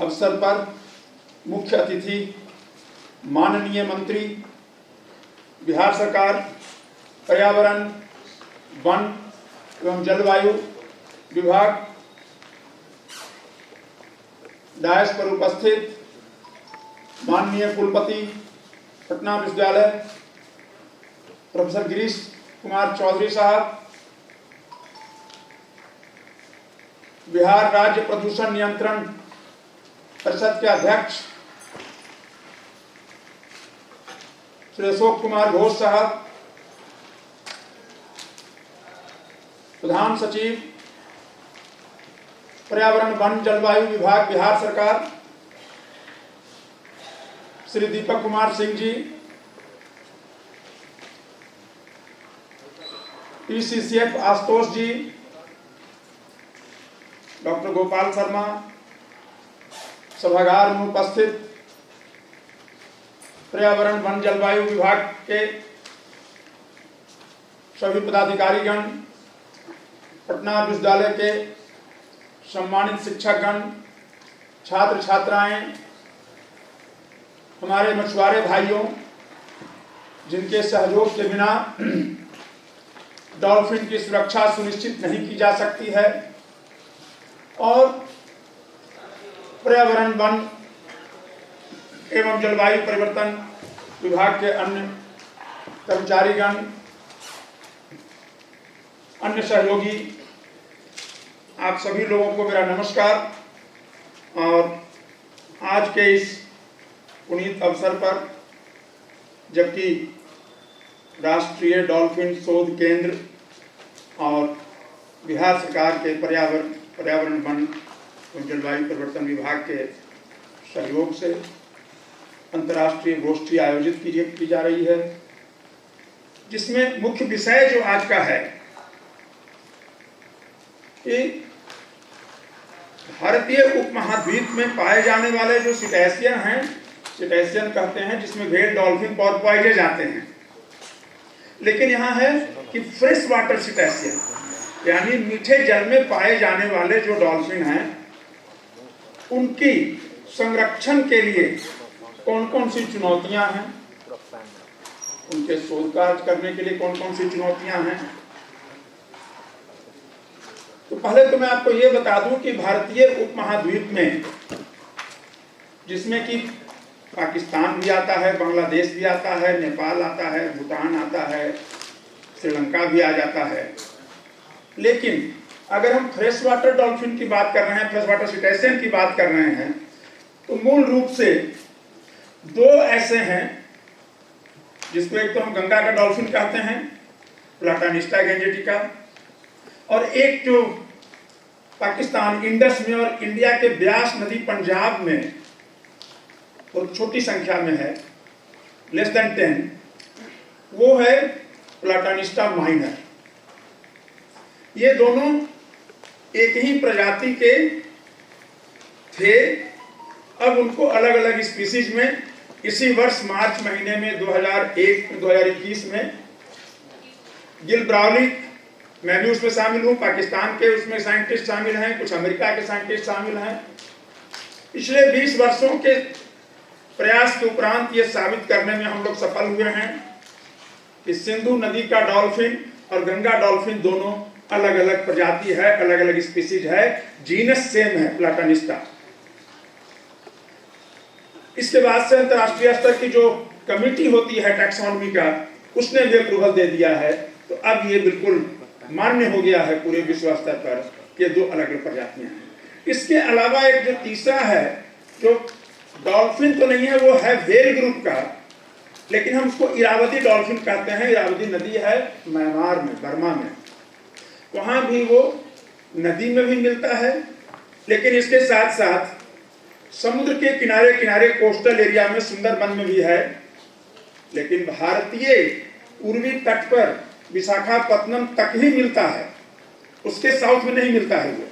अवसर पर मुख्य अतिथि माननीय मंत्री बिहार सरकार पर्यावरण, वन एवं जलवायु विभाग, डायस पर उपस्थित माननीय कुलपति पटना विश्वविद्यालय प्रोफेसर गिरीश कुमार चौधरी साहब, बिहार राज्य प्रदूषण नियंत्रण परिषद के अध्यक्ष श्री अशोक कुमार घोष साहब, प्रधान सचिव पर्यावरण, वन, जलवायु विभाग बिहार सरकार श्री दीपक कुमार सिंह जी, पीसीसीएफ आशुतोष जी, डॉक्टर गोपाल शर्मा, सभागार में उपस्थित पर्यावरण, वन, जलवायु विभाग के सभी पदाधिकारीगण, पटना विश्वविद्यालय के सम्मानित शिक्षकगण, छात्र छात्राएं, हमारे मछुआरे भाइयों जिनके सहयोग के बिना डॉल्फिन की सुरक्षा सुनिश्चित नहीं की जा सकती है, और पर्यावरण, वन एवं जलवायु परिवर्तन विभाग के अन्य कर्मचारीगण, अन्य सहयोगी, आप सभी लोगों को मेरा नमस्कार। और आज के इस पुनीत अवसर पर, जबकि राष्ट्रीय डॉल्फिन शोध केंद्र और बिहार सरकार के पर्यावरण, वन और जलवायु परिवर्तन विभाग के सहयोग से अंतर्राष्ट्रीय गोष्ठी आयोजित की जा रही है, जिसमें मुख्य विषय जो आज का है कि भारतीय उपमहाद्वीप में पाए जाने वाले जो सिटैशियन हैं, सिटैशियन कहते हैं जिसमें व्हेल, डॉल्फिन, पोर्पोइजे जाते हैं, लेकिन यहाँ है कि फ्रेश वाटर सिटैशियन, यानी मीठे जल में पाए जाने वाले जो डॉल्फिन हैं, उनकी संरक्षण के लिए कौन कौन सी चुनौतियां हैं, उनके शोध कार्य करने के लिए कौन कौन सी चुनौतियां हैं। तो पहले तो मैं आपको ये बता दूं कि भारतीय उपमहाद्वीप में, जिसमें कि पाकिस्तान भी आता है, बांग्लादेश भी आता है, नेपाल आता है, भूटान आता है, श्रीलंका भी आ जाता है, लेकिन अगर हम फ्रेश वाटर डॉल्फिन की बात कर रहे हैं, फ्रेश वाटर सिटैशियन की बात कर रहे हैं, तो मूल रूप से दो ऐसे हैं जिसको एक तो हम गंगा का डॉल्फिन कहते हैं, प्लाटानिस्टा गैंजेटिका, और एक जो पाकिस्तान इंडस में और इंडिया के ब्यास नदी पंजाब में और छोटी संख्या में है, लेस देन 10, वो है प्लाटानिस्टा माइनर। ये दोनों एक ही प्रजाति के थे, अब उनको अलग अलग स्पीसीज में इसी वर्ष मार्च महीने में 2021 में गिल ब्राउली, मैं भी उसमें शामिल हूँ, पाकिस्तान के उसमें साइंटिस्ट शामिल हैं, कुछ अमेरिका के साइंटिस्ट शामिल हैं। पिछले 20 वर्षों के प्रयास के उपरांत ये साबित करने में हम लोग सफल हुए हैं कि सिंधु नदी का डॉल्फिन और गंगा डॉल्फिन दोनों अलग अलग प्रजाति है, अलग अलग स्पीसीज है, जीनस सेम है, प्लाटानिस्टा। इसके बाद से अंतर्राष्ट्रीय स्तर की जो कमेटी होती है टैक्सोनॉमी का, उसने भी अप्रूवल दे दिया है, तो अब ये बिल्कुल मान्य हो गया है पूरे विश्व स्तर पर कि दो अलग अलग प्रजातियां हैं। इसके अलावा एक जो तीसरा है, जो डॉल्फिन तो नहीं है, वो है व्हेल ग्रुप का, लेकिन हम उसको इरावदी डॉल्फिन कहते हैं। इरावदी नदी है म्यांमार में, बर्मा में, वहां भी वो नदी में भी मिलता है, लेकिन इसके साथ साथ समुद्र के किनारे किनारे कोस्टल एरिया में, सुंदरबन में भी है। लेकिन भारतीय पूर्वी तट पर विशाखापत्तनम तक ही मिलता है, उसके साउथ में नहीं मिलता है वो।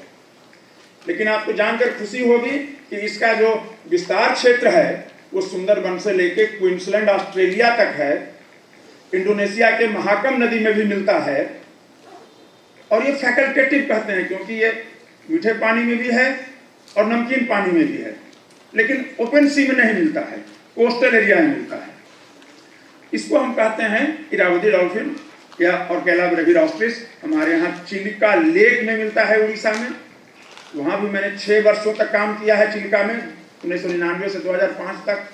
लेकिन आपको जानकर खुशी होगी कि इसका जो विस्तार क्षेत्र है वो सुंदरबन से लेके क्वींसलैंड ऑस्ट्रेलिया तक है, इंडोनेशिया के महाकम नदी में भी मिलता है। और ये फैकल्टेटिव कहते हैं क्योंकि ये मीठे पानी में भी है और नमकीन पानी में भी है। लेकिन ओपन सी में नहीं मिलता है, कोस्टल एरिया में मिलता है। इसको हम कहते हैं इरावदी डॉल्फिन या ऑर्केला ब्रेविरोस्ट्रिस। हमारे यहाँ चिलिका लेक में मिलता है उड़ीसा में, वहाँ भी मैंने 6 वर्षों तक काम किया है चिलिका में, 1999 से 2005 तक।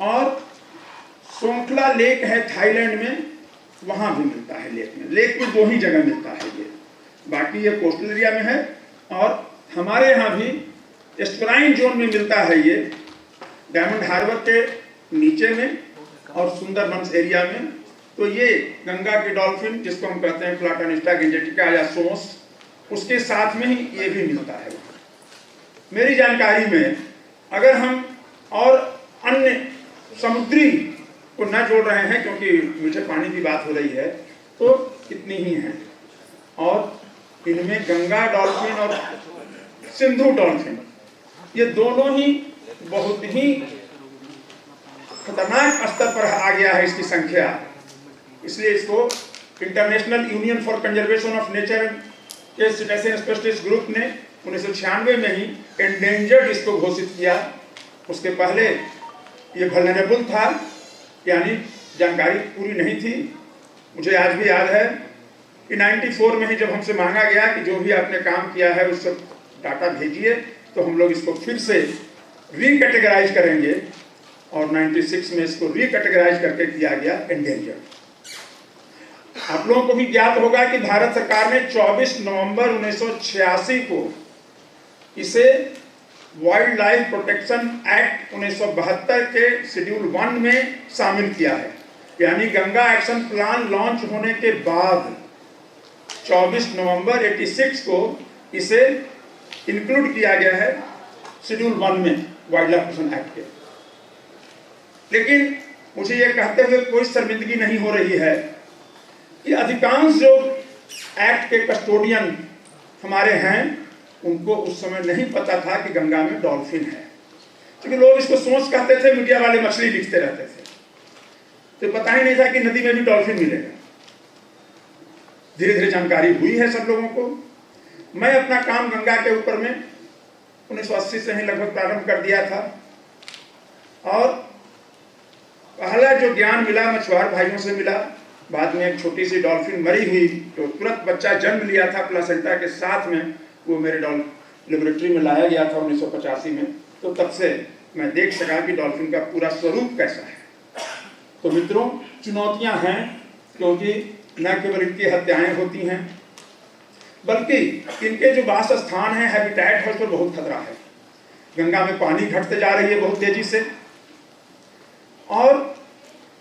और सोंखला लेक है थाईलैंड में, वहाँ भी मिलता है लेक में। लेक में 2 ही जगह मिलता है ये, बाकी ये कोस्टल एरिया में है। और हमारे यहाँ भी एस्टुराइन जोन में मिलता है ये, डायमंड हार्बर के नीचे में और सुंदरबंस एरिया में। तो ये गंगा की डॉल्फिन जिसको हम कहते हैं प्लाटानिस्टा गिंजेटिका या सोस, उसके साथ में ही ये भी मिलता है। मेरी जानकारी में अगर हम और अन्य समुद्री को न जोड़ रहे हैं, क्योंकि मीठे पानी की बात हो रही है, तो इतनी ही है। और इनमें गंगा डॉल्फिन और सिंधु डॉल्फिन ये दोनों ही बहुत ही खतरनाक स्तर पर आ गया है इसकी संख्या। इसलिए इसको international union for conservation of nature के सिटीजन स्पेशलिस्ट ग्रुप ने 1996 में ही एंडेंजर्ड इसको घोषित किया। उसके पहले ये वल्नरेबल था, यानी जानकारी पूरी नहीं थी। मुझे आज भी याद है कि 94 में ही जब हमसे मांगा गया कि जो भी आपने काम किया है उससे डाटा भेजिए, तो हम लोग इसको फिर से रिकैटेगराइज करेंगे और 96 में इसको रिकैटेगराइज करके किया गया एंडेंजर्ड। आप लोगों को भी ज्ञात होगा कि भारत सरकार ने 24 नवंबर 1986 को इसे वाइल्ड लाइफ प्रोटेक्शन एक्ट 1972 के शेड्यूल 1 में शामिल किया है। यानी गंगा एक्शन प्लान लॉन्च होने के बाद 24 नवंबर 86 को इसे इंक्लूड किया गया है शेड्यूल 1 में वाइल्ड लाइफ प्रोटेक्शन एक्ट के। लेकिन मुझे यह कहते हुए कोई शर्मिंदगी नहीं हो रही है कि अधिकांश जो एक्ट के कस्टोडियन हमारे हैं उनको उस समय नहीं पता था कि गंगा में डॉल्फिन है, क्योंकि लोग इसको सोच कहते थे, मीडिया वाले मछली लिखते रहते थे, तो पता ही नहीं था कि नदी में भी डॉल्फिन मिलेगा। धीरे धीरे जानकारी हुई है सब लोगों को। मैं अपना काम गंगा के ऊपर में 1980 से ही लगभग प्रारंभ कर दिया था, और पहला जो ज्ञान मिला मछुआर भाइयों से मिला। बाद में एक छोटी सी डॉल्फिन मरी हुई, तो तुरंत बच्चा जन्म लिया था प्लासेंटा के साथ में, वो मेरे लेबोरेटरी में लाया गया था 1985 में। तो तब से मैं देख सका कि डॉल्फिन का पूरा स्वरूप कैसा है। तो मित्रों, चुनौतियां हैं, क्योंकि न केवल इनकी हत्याएं होती हैं, बल्कि इनके जो वास स्थान है, हैबिटेट है, उस पर बहुत खतरा है। गंगा में पानी घटते जा रही है बहुत तेजी से, और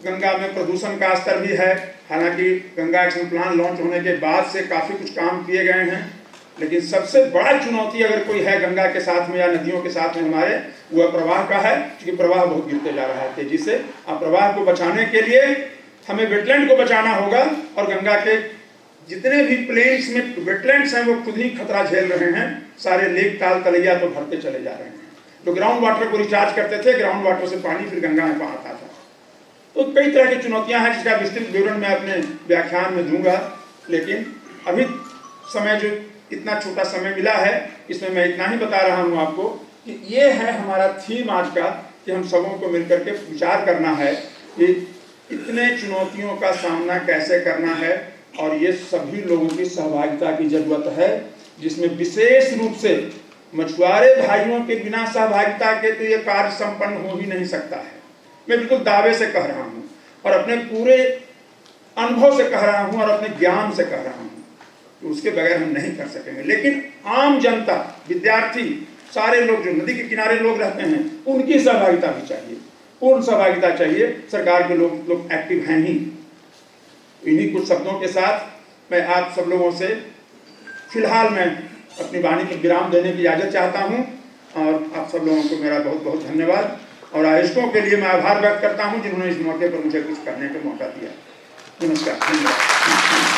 गंगा में प्रदूषण का स्तर भी है। हालांकि गंगा एक्शन प्लान लॉन्च होने के बाद से काफ़ी कुछ काम किए गए हैं, लेकिन सबसे बड़ा चुनौती अगर कोई है गंगा के साथ में या नदियों के साथ में हमारे, वह प्रवाह का है, क्योंकि प्रवाह बहुत गिरते जा रहा है तेजी से। अब प्रवाह को बचाने के लिए हमें वेटलैंड को बचाना होगा, और गंगा के जितने भी प्लेन्स में वेटलैंड्स हैं वो खुद ही खतरा झेल रहे हैं। सारे लेक ताल तलैया तो भरते चले जा रहे हैं। तो ग्राउंड वाटर को रिचार्ज करते थे, ग्राउंड वाटर से पानी फिर गंगा में आता था। तो कई तरह की चुनौतियां हैं, जिसका विस्तृत विवरण मैं अपने व्याख्यान में दूंगा। लेकिन अभी समय जो इतना छोटा समय मिला है, इसमें मैं इतना ही बता रहा हूं आपको कि ये है हमारा थीम आज का, कि हम सबों को मिलकर के विचार करना है कि इतने चुनौतियों का सामना कैसे करना है, और ये सभी लोगों की सहभागिता की जरूरत है, जिसमें विशेष रूप से मछुआरे भाइयों के बिना सहभागिता के तो ये कार्य संपन्न हो ही नहीं सकता है। मैं बिल्कुल दावे से कह रहा हूँ, और अपने पूरे अनुभव से कह रहा हूँ, और अपने ज्ञान से कह रहा हूँ, तो उसके बगैर हम नहीं कर सकेंगे। लेकिन आम जनता, विद्यार्थी, सारे लोग जो नदी के किनारे लोग रहते हैं, उनकी सहभागिता भी चाहिए, पूर्ण सहभागिता चाहिए। सरकार के लोग एक्टिव हैं ही। इन्हीं कुछ शब्दों के साथ मैं आप सब लोगों से फिलहाल मैं अपनी वाणी को विराम देने की इजाज़त चाहता हूँ, और आप सब लोगों को मेरा बहुत बहुत धन्यवाद, और आयोजकों के लिए मैं आभार व्यक्त करता हूँ जिन्होंने इस मौके पर मुझे कुछ करने का मौका दिया। नमस्कार, धन्यवाद।